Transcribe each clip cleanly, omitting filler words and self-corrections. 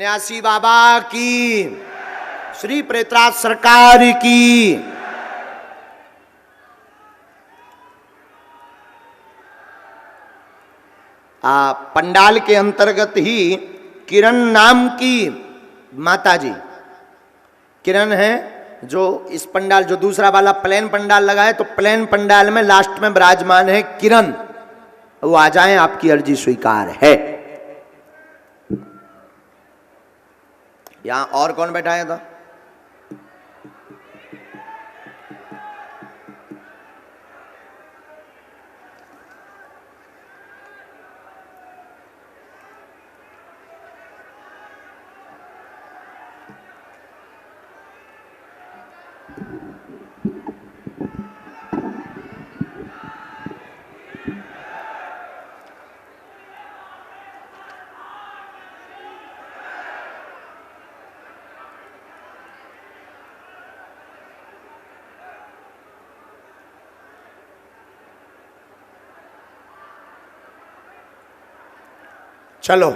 सन्यासी बाबा की, श्री प्रेतराज सरकार की। पंडाल के अंतर्गत ही किरण नाम की माता जी, किरण है जो इस पंडाल, जो दूसरा वाला प्लेन पंडाल लगा है, तो प्लेन पंडाल में लास्ट में विराजमान है किरण। वो आ जाएं, आपकी अर्जी स्वीकार है। यहां और कौन बैठा है था? चलो,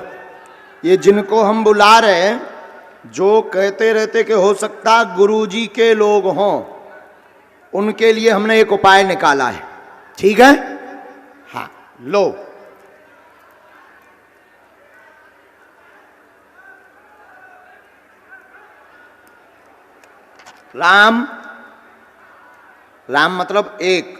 ये जिनको हम बुला रहे हैं, जो कहते रहते कि हो सकता गुरुजी के लोग हों, उनके लिए हमने एक उपाय निकाला है। ठीक है? हाँ, लो। राम, राम मतलब एक।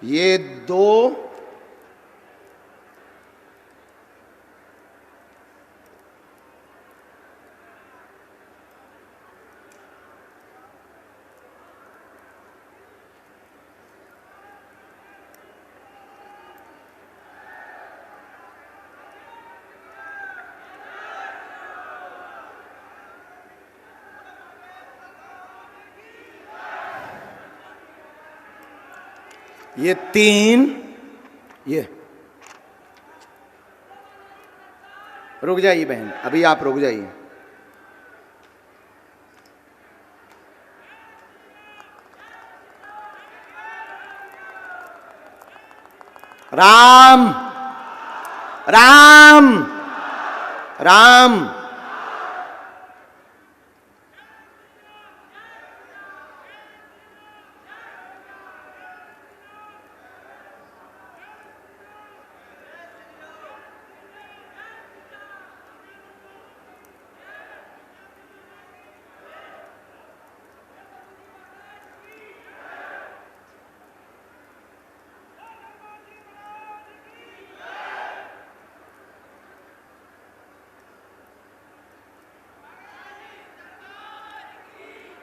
ये दो, ये तीन, ये रुक जाइए बहन, अभी आप रुक जाइए। राम, राम, राम।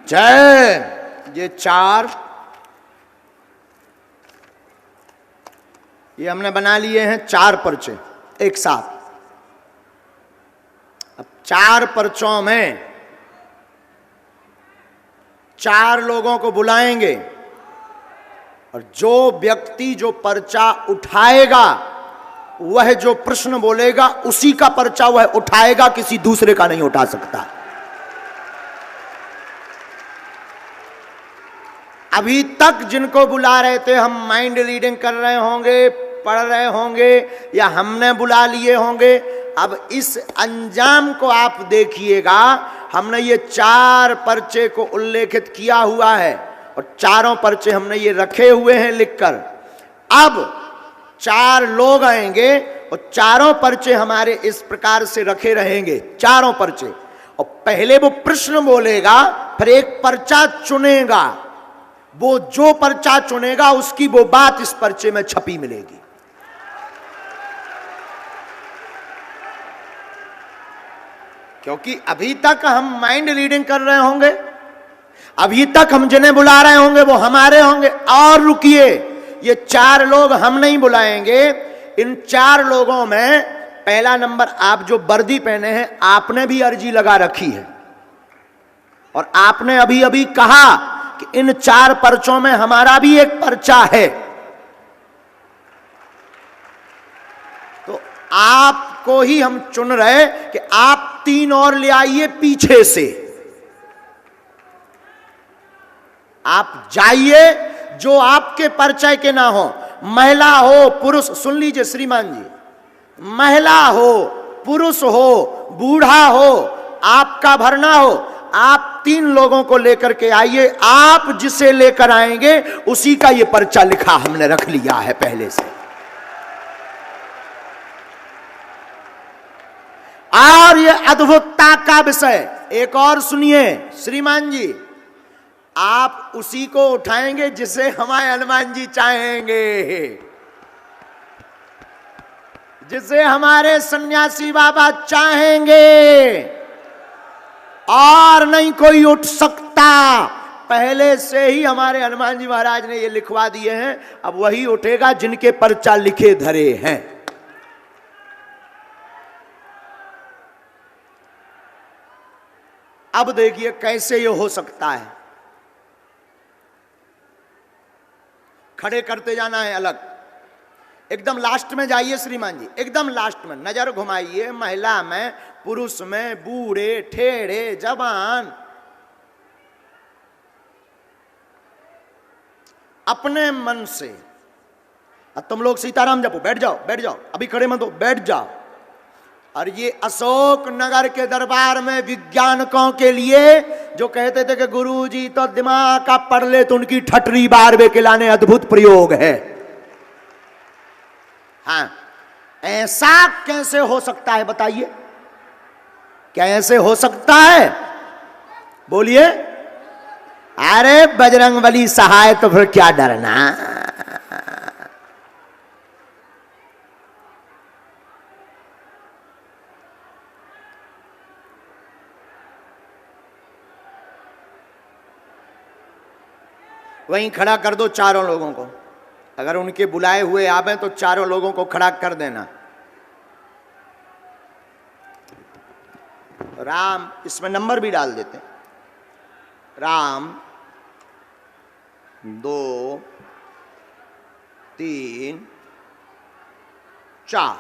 जय। ये चार, ये हमने बना लिए हैं चार पर्चे एक साथ। अब चार पर्चों में चार लोगों को बुलाएंगे, और जो व्यक्ति जो पर्चा उठाएगा, वह जो प्रश्न बोलेगा उसी का पर्चा वह उठाएगा, किसी दूसरे का नहीं उठा सकता। अभी तक जिनको बुला रहे थे, हम माइंड रीडिंग कर रहे होंगे, पढ़ रहे होंगे, या हमने बुला लिए होंगे। अब इस अंजाम को आप देखिएगा। हमने ये चार पर्चे को उल्लेखित किया हुआ है, और चारों पर्चे हमने ये रखे हुए हैं लिखकर। अब चार लोग आएंगे और चारों पर्चे हमारे इस प्रकार से रखे रहेंगे, चारों पर्चे। और पहले वो प्रश्न बोलेगा, फिर एक पर्चा चुनेगा। वो जो पर्चा चुनेगा उसकी वो बात इस पर्चे में छपी मिलेगी। क्योंकि अभी तक हम माइंड रीडिंग कर रहे होंगे, अभी तक हम जिन्हें बुला रहे होंगे वो हमारे होंगे। और रुकिए, ये चार लोग हम नहीं बुलाएंगे। इन चार लोगों में पहला नंबर, आप जो वर्दी पहने हैं, आपने भी अर्जी लगा रखी है। और आपने अभी अभी कहा कि इन 4 पर्चों में हमारा भी एक पर्चा है, तो आपको ही हम चुन रहे कि आप 3 और ले आइए पीछे से। आप जाइए, जो आपके परिचय के ना हो, महिला हो पुरुष, सुन लीजिए श्रीमान जी, महिला हो पुरुष हो बूढ़ा हो, आपका भरना हो, आप 3 लोगों को लेकर के आइए। आप जिसे लेकर आएंगे उसी का ये पर्चा लिखा हमने रख लिया है पहले से। और ये अद्भुतता का विषय एक और सुनिए श्रीमान जी, आप उसी को उठाएंगे जिसे हमारे हनुमान जी चाहेंगे, जिसे हमारे सन्यासी बाबा चाहेंगे, और नहीं कोई उठ सकता। पहले से ही हमारे हनुमान जी महाराज ने ये लिखवा दिए हैं, अब वही उठेगा जिनके पर्चा लिखे धरे हैं। अब देखिए कैसे ये हो सकता है। खड़े करते जाना है अलग, एकदम लास्ट में जाइए श्रीमान जी, एकदम लास्ट में नजर घुमाइए, महिला में पुरुष में, बूढ़े ठेढ़े जवान, अपने मन से। अब तुम लोग सीताराम जपो, बैठ जाओ बैठ जाओ, अभी खड़े मत हो, बैठ जाओ। और ये अशोक नगर के दरबार में विज्ञानकों के लिए जो कहते थे कि गुरुजी तो दिमाग का पढ़ ले तो उनकी ठटरी बार वे खिलाने अद्भुत प्रयोग है। हाँ, ऐसा कैसे हो सकता है बताइए, क्या ऐसे हो सकता है? बोलिए। अरे बजरंगबली सहाय, तो फिर क्या डरना। वहीं खड़ा कर दो चारों लोगों को, अगर उनके बुलाए हुए आवे तो चारों लोगों को खड़ा कर देना। राम, इसमें नंबर भी डाल देते हैं, राम 2 3 4,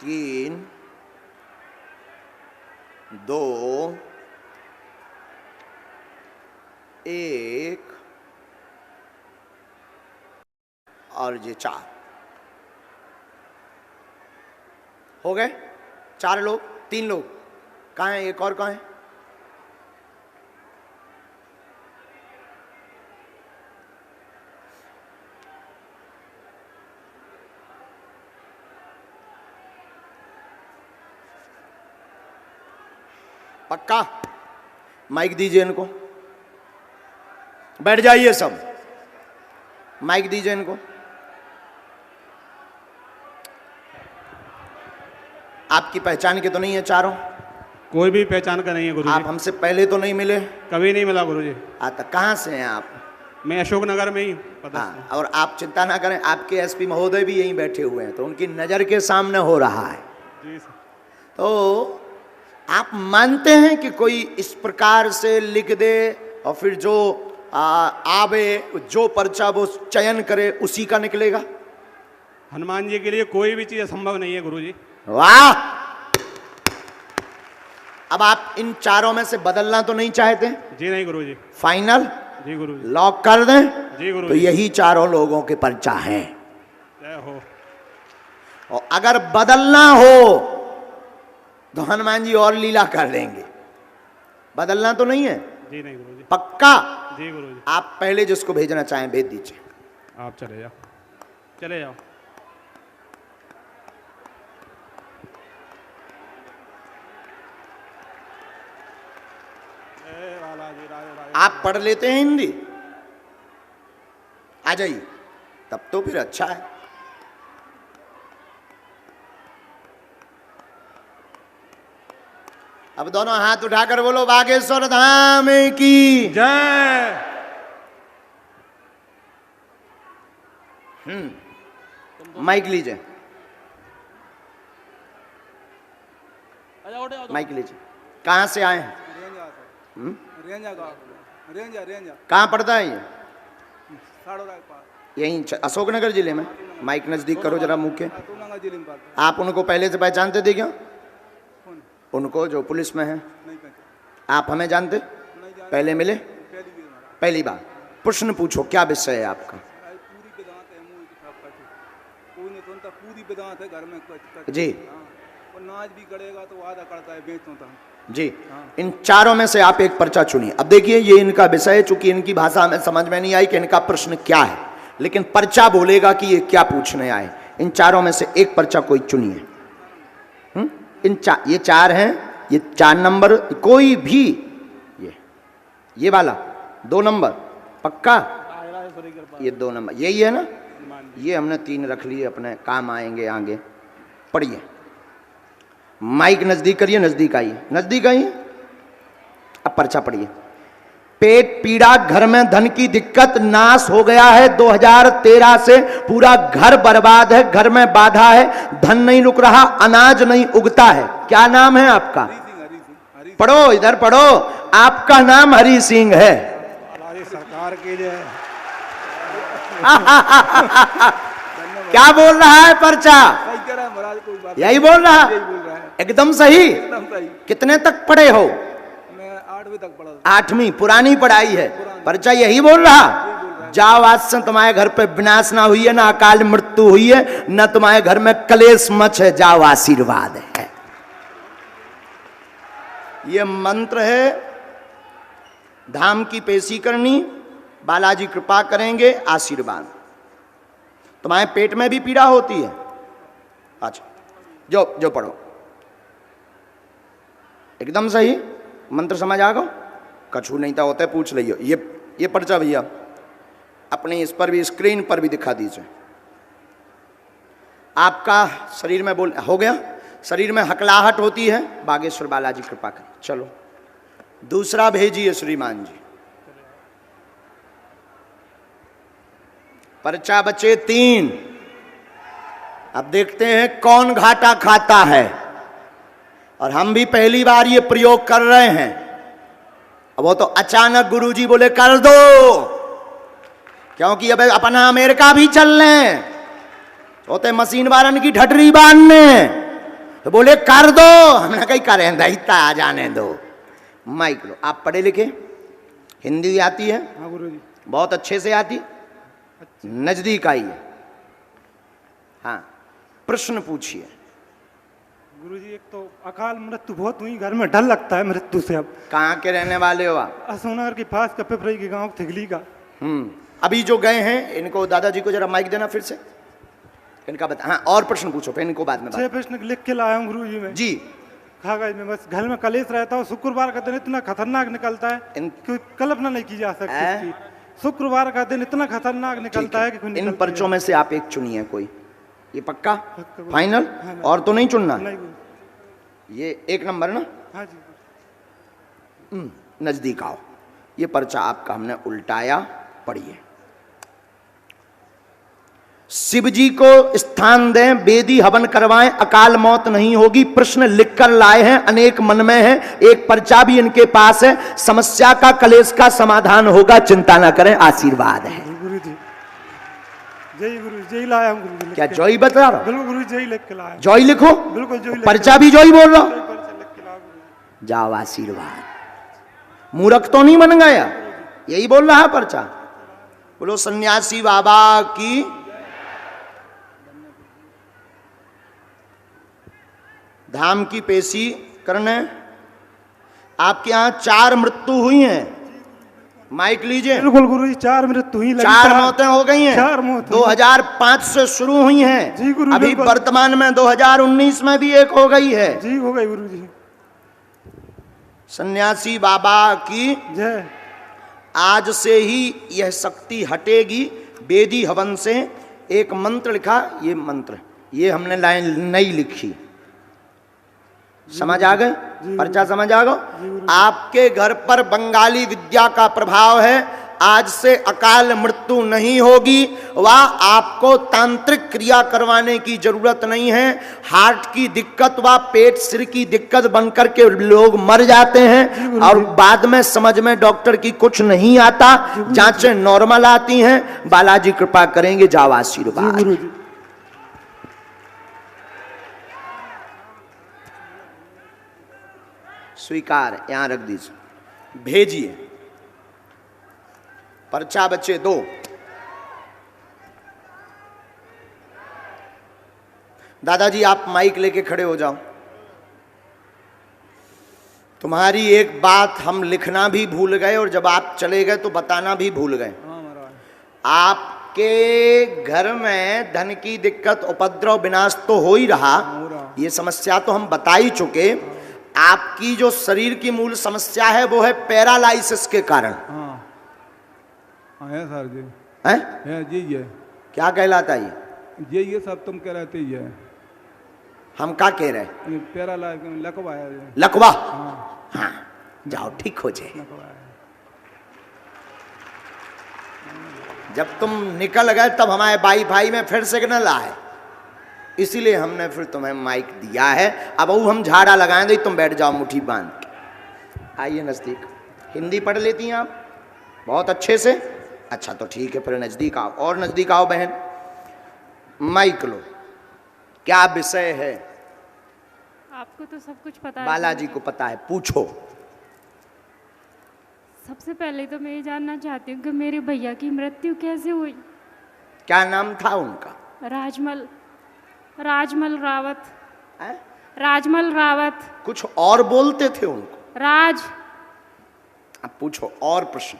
3 2 1 और ये 4 हो गए। 4 लोग, 3 लोग कहाँ हैं? एक और कहाँ है? पक्का? माइक दीजिए इनको, बैठ जाइए सब, माइक दीजिए इनको। आपकी पहचान के तो नहीं है चारों? कोई भी पहचान का नहीं है गुरुजी। आप हमसे पहले तो नहीं मिले? कभी नहीं मिला गुरुजी। तो कहाँ से हैं आप? मैं अशोक नगर में ही पता। हाँ, और आप चिंता ना करें, आपके एसपी महोदय भी यहीं बैठे हुए हैं, तो उनकी नज़र के सामने हो रहा है। जी सर। तो आप मानते हैं कि कोई इस प्रकार से लिख दे और फिर जो आवे, जो पर्चा वो चयन करे उसी का निकलेगा? हनुमान जी के लिए कोई भी चीज असंभव नहीं है गुरुजी। वाह! अब आप इन चारों में से बदलना तो नहीं चाहते? जी नहीं गुरुजी। फाइनल? जी गुरुजी। लॉक कर दें? जी गुरुजी। तो यही चारों लोगों के पर्चा हैं। जय हो। और अगर बदलना हो तो हनुमान जी और लीला कर देंगे। बदलना तो नहीं है? जी नहीं गुरुजी। पक्का? जी गुरुजी। आप पहले जिसको भेजना चाहें भेज दीजिए। आप चले जाओ, चले जाओ। आप पढ़ लेते हैं हिंदी? आ जाइए, तब तो फिर अच्छा है। अब दोनों हाथ उठाकर बोलो बागेश्वर धाम की जय। माइक लीजिए। माइक लीजिए। कहाँ से आए हैं? हम्म? कहाँ पड़ता है ये? यहीं अशोकनगर जिले में। माइक नजदीक करो जरा मुंह के। आप उनको पहले से पहचानते थे क्या? उनको जो पुलिस में है। आप हमें जानते? पहले मिले? पहली बार। प्रश्न पूछो, क्या विषय है आपका? घर में जी नाच भी करेगा तो आधा करता है बेचता हूं जी। इन चारों में से आप एक पर्चा चुनिए। अब देखिए ये इनका विषय है, चूंकि इनकी भाषा हमें समझ में नहीं आई कि इनका प्रश्न क्या है, लेकिन पर्चा बोलेगा कि ये क्या पूछने आए। इन चारों में से एक पर्चा कोई चुनिए। ये चार हैं, ये 4 नंबर, कोई भी ये वाला 2 नंबर पक्का, ये 2 नंबर यही है ना। ये हमने 3 रख लिए, अपने काम आएंगे आगे। पढ़िए, माइक नजदीक करिए, नजदीक आइए, नजदीक आइए। अब पर्चा पढ़िए। पेट पीड़ा, घर में धन की दिक्कत, नाश हो गया है 2013 से, पूरा घर बर्बाद है, घर में बाधा है, धन नहीं रुक रहा, अनाज नहीं उगता है। क्या नाम है आपका? पढ़ो, इधर पढ़ो। आपका नाम हरि सिंह है। सरकार की जय। क्या बोल रहा है पर्चा? यही बोल रहा? एकदम सही। कितने तक पढ़े हो? मैं 8वीं तक पढ़ा। 8वीं, पुरानी पढ़ाई है। पर्चा यही बोल रहा? जाओ, आज से तुम्हारे घर पे विनाश ना हुई है, ना अकाल मृत्यु हुई है, ना तुम्हारे घर में कलेश मच है, जाओ आशीर्वाद है। ये मंत्र है। धाम की पेशी करनी, बालाजी कृपा करेंगे, आशीर्वाद। तुम्हारे पेट में भी पीड़ा होती है? अच्छा, जो पढ़ो। एकदम सही। मंत्र समझ आ गो? कछु नहीं था होता है, पूछ लियो। ये पर्चा भैया अपनी इस पर भी, स्क्रीन पर भी दिखा दीजिए। आपका शरीर में बोल हो गया, शरीर में हकलाहट होती है, बागेश्वर बालाजी कृपा करें। चलो दूसरा भेजिए श्रीमान जी। पर्चा बचे 3। अब देखते हैं कौन घाटा खाता है। और हम भी पहली बार ये प्रयोग कर रहे हैं। अब वो तो अचानक गुरुजी बोले कर दो, क्योंकि अब अपना अमेरिका भी चल रहे होते, मशीन वारन की ढटरी बांधने, तो बोले कर दो। हमने कहीं करें दहिता आ जाने दो। माइक लो। आप पढ़े लिखे, हिंदी आती है? हाँ गुरुजी, बहुत अच्छे से आती। नजदीक आइए। हाँ, प्रश्न पूछिए। गुरुजी एक तो अकाल मृत्यु बहुत हुई, घर में डर लगता है मृत्यु से। अब कहाँ के रहने वाले हो आप? सोनार के पास का पिपरई के गांव थिगली का। अभी जो गए हैं, इनको दादाजी को जरा माइक देना फिर से, इनका बता। हाँ, और प्रश्न पूछो, फिर इनको बाद में 6 प्रश्न लिख के लाया हूँ गुरुजी में जी। कागज में। बस घर में कलेश रहता है। शुक्रवार का दिन इतना खतरनाक निकलता है कि कल्पना नहीं की जा सकती इसकी। शुक्रवार का दिन इतना खतरनाक निकलता है कि इन पर्चों में से आप एक चुनिए कोई। ये पक्का फाइनल? और तो नहीं चुनना? ये 1 नंबर ना? हाँ जी। नजदीक आओ। ये पर्चा आपका हमने उल्टाया, पढ़िए। शिव जी को स्थान दें, वेदी हवन करवाएं, अकाल मौत नहीं होगी। प्रश्न लिखकर लाए हैं, अनेक मन में है। एक पर्चा भी इनके पास है। समस्या का, कलेश का समाधान होगा, चिंता ना करें, आशीर्वाद है। गुरुजी जय, गुरु जय लाया हूं गुरुजी। क्या जॉय बता रहा? बिल्कुल गुरु जय लिख के लाया। जॉय लिखो। बिल्कुल जय। पर्चा भी जॉय बोल रहा। जाओ आशीर्वाद। मूर्ख तो नहीं बन गया? यही बोल रहा है पर्चा। बोलो सन्यासी बाबा की। धाम की पेशी करने। आपके यहाँ 4 मृत्यु हुई हैं। माइक लीजिए। बिल्कुल गुरुजी, 4 मृत्यु हुई। 4 मौतें हो गई हैं। 4 मौतें 2005 से शुरू हुई हैं। जी गुरु, अभी बिल्कुल। वर्तमान में 2019 में भी एक हो गई है। जी हो गई गुरुजी। सन्यासी बाबा की जय। आज से ही यह शक्ति हटेगी। वेदी हवन से एक मंत्र लिखा, ये मंत्र, ये हमने लाइन नहीं लिखी। समझ आ गए? पर्चा समझ आ गए? आपके घर पर बंगाली विद्या का प्रभाव है। आज से अकाल मृत्यु नहीं होगी, वह आपको तांत्रिक क्रिया करवाने की जरूरत नहीं है। हार्ट की दिक्कत व पेट सिर की दिक्कत बनकर के लोग मर जाते हैं और बाद में समझ में डॉक्टर की कुछ नहीं आता, जांचें नॉर्मल आती हैं। बालाजी कृपा करेंगे, जाओ आशीर्वाद। स्वीकार यहां रख दीजिए, भेजिए। पर्चा बच्चे 2। दादाजी आप माइक लेके खड़े हो जाओ। तुम्हारी एक बात हम लिखना भी भूल गए और जब आप चले गए तो बताना भी भूल गए। हाँ महाराज। आपके घर में धन की दिक्कत, उपद्रव, विनाश तो हो ही रहा, ये समस्या तो हम बता ही चुके। आपकी जो शरीर की मूल समस्या है वो है पैरालाइसिस के कारण। हाँ हाँ है सर जी, है जी ये क्या कहलाता है ये सब तुम कह रहते ही है। हम क्या कह रहे हैं? पैरालाइज लकवा है ये। लकवा। हाँ हाँ जाओ ठीक हो जाए। लकवा है। जब तुम निकल गए तब हमारे वाईफाई में फिर सिग्नल आए, इसीलिए हमने फिर तुम्हें माइक दिया है। अब वो हम झाड़ा लगाएंगे, तुम बैठ जाओ मुट्ठी बांध के। आइए नजदीक। हिंदी पढ़ लेती हैं आप बहुत अच्छे से? अच्छा तो ठीक है, फिर नजदीक आओ, और नजदीक आओ बहन। माइक लो। क्या विषय है? आपको तो सब कुछ पता है। बालाजी को पता है, पूछो। सबसे पहले तो मैं ये जानना चाहती हूँ कि मेरे भैया की मृत्यु कैसे हुई? क्या नाम था उनका? राजमल रावत। है? राजमल रावत। कुछ और बोलते थे उनको? राज। अब पूछो और प्रश्न।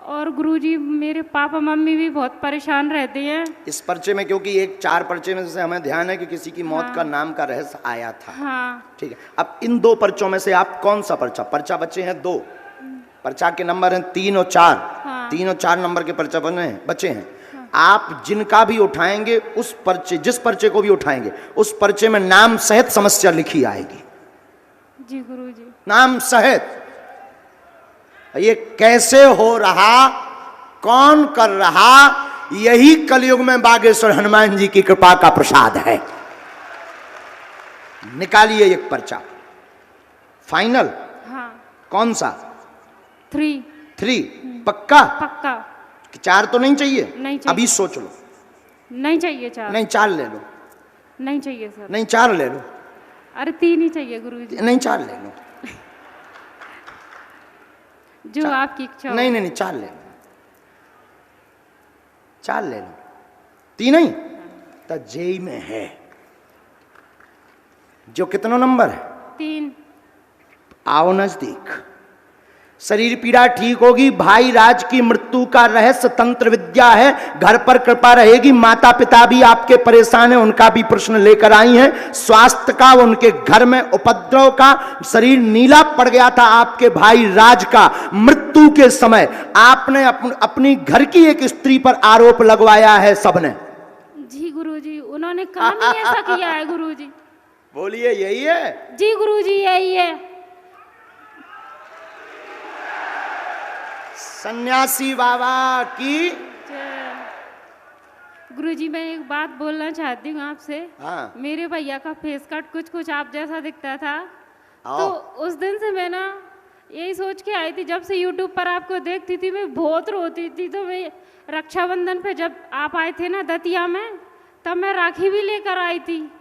और गुरुजी मेरे पापा मम्मी भी बहुत परेशान रहते हैं इस पर्चे में, क्योंकि एक 4 पर्चे में से हमें ध्यान है कि किसी की मौत का नाम का रहस्य आया था। हाँ। ठीक है, अब इन 2 पर्चों में से आप कौन सा पर्चा बचे हैं 2, पर्चा के नंबर हैं 3 और 4। हाँ। 3 और 4 नंबर के पर्चा बचे हैं। हाँ। आप जिनका भी उठाएंगे उस पर्चे, जिस पर्चे को भी उठाएंगे उस पर्चे में नाम सहित समस्या लिखी आएगी। जी गुरुजी। नाम सहित। ये कैसे हो रहा, कौन कर रहा, यही कलयुग में बागेश्वर हनुमान जी की कृपा का प्रसाद है। निकालिए एक पर्चा। फाइनल? हाँ। कौन सा? 3 पक्का? पक्का। 4 तो नहीं चाहिए? नहीं चाहिए। अभी सोच लो। नहीं चाहिए 4। नहीं 4 ले लो। नहीं चाहिए सर। नहीं 4 ले लो। अरे 3 ही चाहिए गुरुजी। नहीं 4 ले लो। जो आपकी इच्छा हो। नहीं 4 ले लो। 4 ले लो। 3 नहीं तो जेई में है जो कितना नंबर है? 3। आओ नजदीक। शरीर पीड़ा ठीक होगी। भाई राज की मृत्यु का रहस्य तंत्र विद्या है। घर पर कृपा रहेगी। माता पिता भी आपके परेशान हैं, उनका भी प्रश्न लेकर आई हैं। स्वास्थ्य का, उनके घर में उपद्रव का, शरीर नीला पड़ गया था आपके भाई राज का मृत्यु के समय। आपने अपनी घर की एक स्त्री पर आरोप लगवाया है सबने। जी गुरुजी, उन्होंने काम ही ऐसा किया है गुरुजी। बोलिए यही है? जी गुरुजी यही है। सन्यासी बाबा की। गुरुजी मैं एक बात बोलना चाहती हूँ आपसे। हाँ। मेरे भैया का फेस कट कुछ आप जैसा दिखता था। आओ। तो उस दिन से मैं ना यही सोच के आई थी, जब से यूट्यूब पर आपको देखती थी मैं बहुत रोती थी। तो मैं रक्षाबंधन पे जब आप आए थे ना दतिया में, तब मैं राखी भी लेकर आई थी,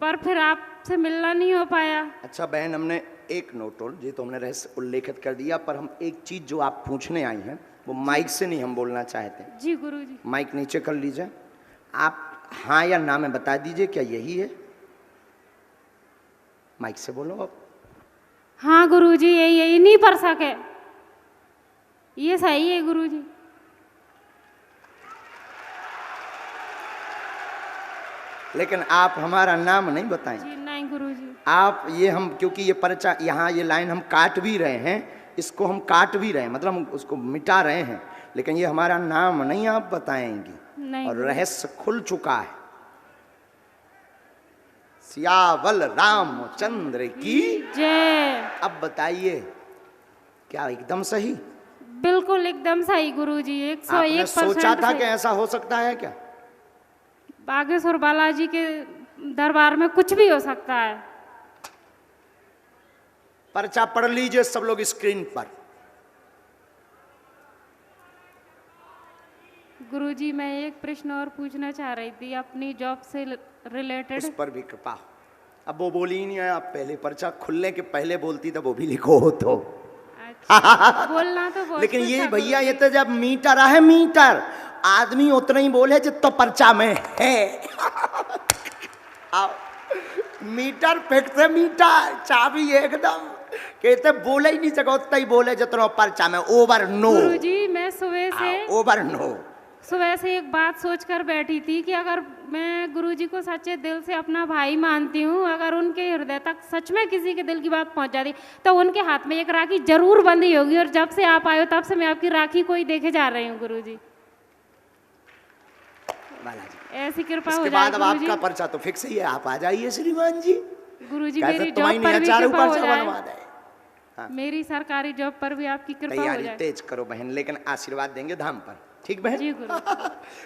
पर फिर आपसे मिलना नहीं हो पाया। अच्छा बहन, हमने एक नोट ये तो हमने रहस्य उल्लेखित कर दिया, पर हम एक चीज जो आप पूछने आई हैं वो माइक से नहीं हम बोलना चाहते। जी गुरुजी। माइक नीचे कर लीजिए। आप हाँ या ना में बता दीजिए, क्या यही है? माइक से बोलो आप। हाँ गुरुजी यही नहीं पर सके, ये सही है गुरुजी। लेकिन आप हमारा नाम नहीं बताएंगे। जी नहीं गुरुजी। आप ये हम, क्योंकि ये पर्चा यहाँ ये लाइन हम काट भी रहे हैं, इसको हम काट भी रहे हैं, मतलब हम उसको मिटा रहे हैं, लेकिन ये हमारा नाम नहीं आप बताएंगी। नहीं। और रहस्य खुल चुका है। सियावल रामचंद्र की जय। अब बताइए क्या एकदम सही? बिल्कुल एकदम सही गुरुजी, आपने 101% सोचा था सही। कि ऐसा हो सकता है क्या? बागेश्वर बालाजी के दरबार में कुछ भी हो सकता है। पर्चा पढ़ लीजिए सब लोग स्क्रीन पर। गुरुजी मैं एक प्रश्न और पूछना चाह रही थी अपनी जॉब से रिलेटेड। उस पर भी कृपा हो। अब वो बोली ही नहीं है, आप पहले पर्चा खुलने के पहले बोलती तो वो भी लिखो हो तो। अच्छा, बोलना तो बहुत लेकिन कुछ ये था भैया गुरुजी। ये तो जब मीटर है मीटर, आदमी उतना ही बोले जितना पर्चा में है। आओ, मीटर फेंकते मीटर चाबी एकदम कहते बोले ही नहीं सको, उतना ही बोले जितना पर्चा में। ओवर नो गुरुजी मैं ओवर नो। सुबह से एक बात सोचकर बैठी थी कि अगर मैं गुरुजी को सच्चे दिल से अपना भाई मानती हूँ, अगर उनके हृदय तक सच में किसी के दिल की बात पहुँच जाती तो उनके हाथ में एक राखी जरूर बंधी होगी। और जब से आप आए हो तब से मैं आपकी राखी को ही देखे जा रही हूँ गुरुजी। बालाजी ऐसी कृपा हो इसके जाए बाद अब गुरुजी। आपका पर्चा तो फिक्स ही है, आप आ जाइए श्रीमान जी। गुरुजी कैसे मेरी तुम्हारी जॉब पर भी चारों कृपा हो पर्चा बनवा जाए, दे। मेरी सरकारी जॉब पर भी आपकी कृपा हो तैयारी जाए। तेज करो बहन, लेकिन आशीर्वाद देंगे धाम पर, ठीक बहन? जी गुरु।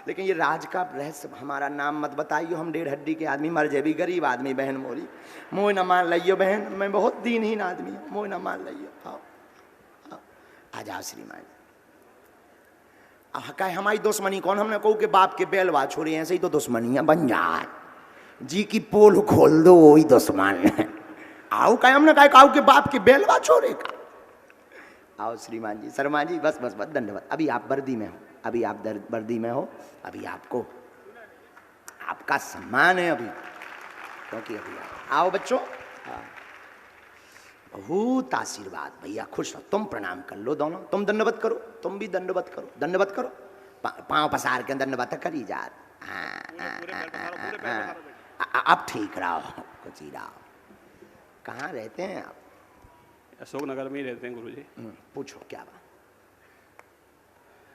लेकिन ये राज का रहस्य हमारा नाम मत बताइयो, हम 1.5 हड्डी के आदमी मर जेबी, गरीब आदमी बहन मोरी। मोह न मान लियो बहन, मैं बहुत दीनहीन आदमी हूँ, मोह न मान लियो। आओ आओ, आ जाओ श्रीमान। कहे हमारी दुश्मनी कौन? हमने कहू के बाप के बेलवा छोड़े, ऐसे ही तो दुश्मनियां बन जाए। जी की पोल खोल दो वही दुश्मन। आओ कहे हमने कहा काऊ के बाप के बेलवा छोड़े का। आओ श्रीमान जी, शर्मा जी, बस बस बस धन्यवाद। अभी आप वर्दी में हो, अभी आप वर्दी में हो, अभी आपको आपका सम्मान है अभी, क्योंकि अभी आओ बच्चों। बहुत आशीर्वाद भैया, खुश हो। तुम प्रणाम कर लो दोनों, तुम दंडवत करो, तुम भी दंडवत करो, दंडवत करो। पांव पसार के दंडवत करी जा। अब ठीक रहो, कुछ ही रहो। कहाँ रहते हैं आप? अशोक नगर में ही रहते हैं गुरुजी। पूछो क्या बात?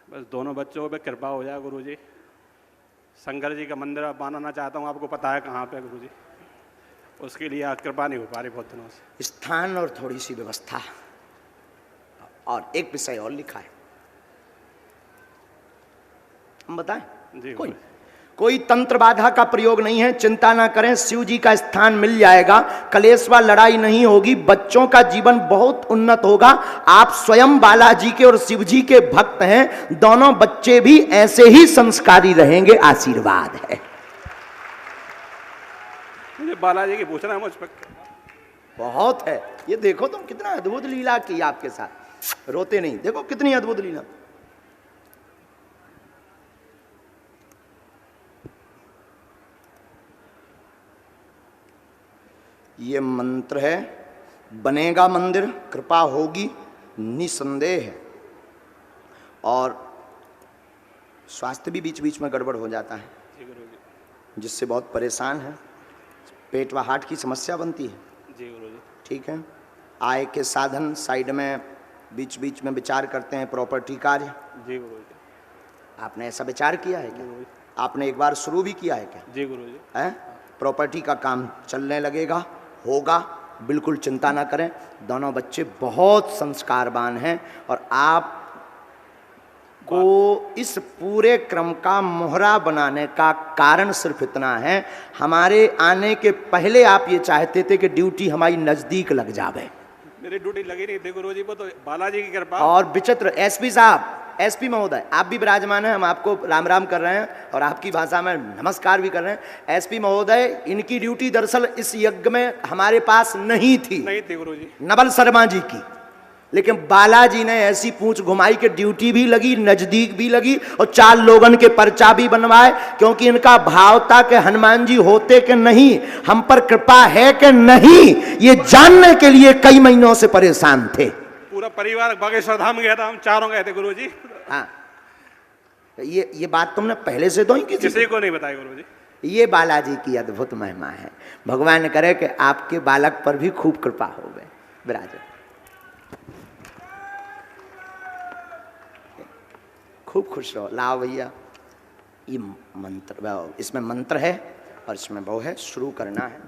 बस दोनों बच्चों पे कृपा हो जाए गुरुजी। शंकर जी का मंदिर बनाना चाहता हूँ, आपको पता है कहाँ पे गुरुजी, उसके लिए आज कृपा नहीं हो पा रही बहुत दिनों से। स्थान और थोड़ी सी व्यवस्था और एक विषय और लिखा है, हम बताएं? जी कोई तंत्र बाधा का प्रयोग नहीं है, चिंता ना करें, शिव जी का स्थान मिल जाएगा, कलेश व लड़ाई नहीं होगी, बच्चों का जीवन बहुत उन्नत होगा। आप स्वयं बालाजी के और शिव जी के भक्त हैं, दोनों बच्चे भी ऐसे ही संस्कारी रहेंगे, आशीर्वाद है। मुझे बालाजी की पूछना है मुझ पर। बहुत है, ये देखो तुम कितना अद्भुत लीला की आपके साथ, रोते नहीं, देखो कितनी अद्भुत लीला। ये मंत्र है, बनेगा मंदिर, कृपा होगी निसंदेह है। और स्वास्थ्य भी बीच बीच में गड़बड़ हो जाता है, जिससे बहुत परेशान है, पेट व हार्ट की समस्या बनती है। जी गुरुजी। ठीक है, आय के साधन साइड में बीच बीच में विचार करते हैं, प्रॉपर्टी कार्य। जी गुरुजी। आपने ऐसा विचार किया है क्या? आपने एक बार शुरू भी किया है क्या? जी गुरुजी। है, प्रॉपर्टी का काम चलने लगेगा, होगा, बिल्कुल चिंता ना करें। दोनों बच्चे बहुत संस्कारवान हैं और आप को इस पूरे क्रम का मोहरा बनाने का कारण सिर्फ इतना है, हमारे आने के पहले आप ये चाहते थे कि ड्यूटी हमारी नजदीक लग जावे। मेरी ड्यूटी लगी नहीं थी गुरुजी को, तो बालाजी की कृपा। और विचित्र एसपी साहब, एसपी महोदय, आप भी विराजमान हैं, हम आपको राम राम कर रहे हैं और आपकी भाषा में नमस्कार भी कर रहे हैं। एसपी महोदय, इनकी ड्यूटी दरअसल इस यज्ञ में हमारे पास नहीं थी गुरुजी, नवल शर्मा जी की, लेकिन बालाजी ने ऐसी पूंछ घुमाई कि ड्यूटी भी लगी, नजदीक भी लगी और 4 लोगन के पर्चा भी बनवाए, क्योंकि इनका भाव था कि हनुमान जी होते कि नहीं, हम पर कृपा है कि नहीं, ये जानने के लिए कई महीनों से परेशान थे। पूरा परिवार बागेश्वर धाम गया था, हम चारों गए थे गुरुजी। हाँ, ये बात तुमने पहले से तो ही किसी को नहीं बताई गुरुजी। ये बालाजी की अद्भुत महिमा है। भगवान करे कि आपके बालक पर भी खूब कृपा हो गए। विराज खूब खुश रहो। लाओ भैया, ये मंत्र, इसमें मंत्र है और इसमें वो है, शुरू करना है।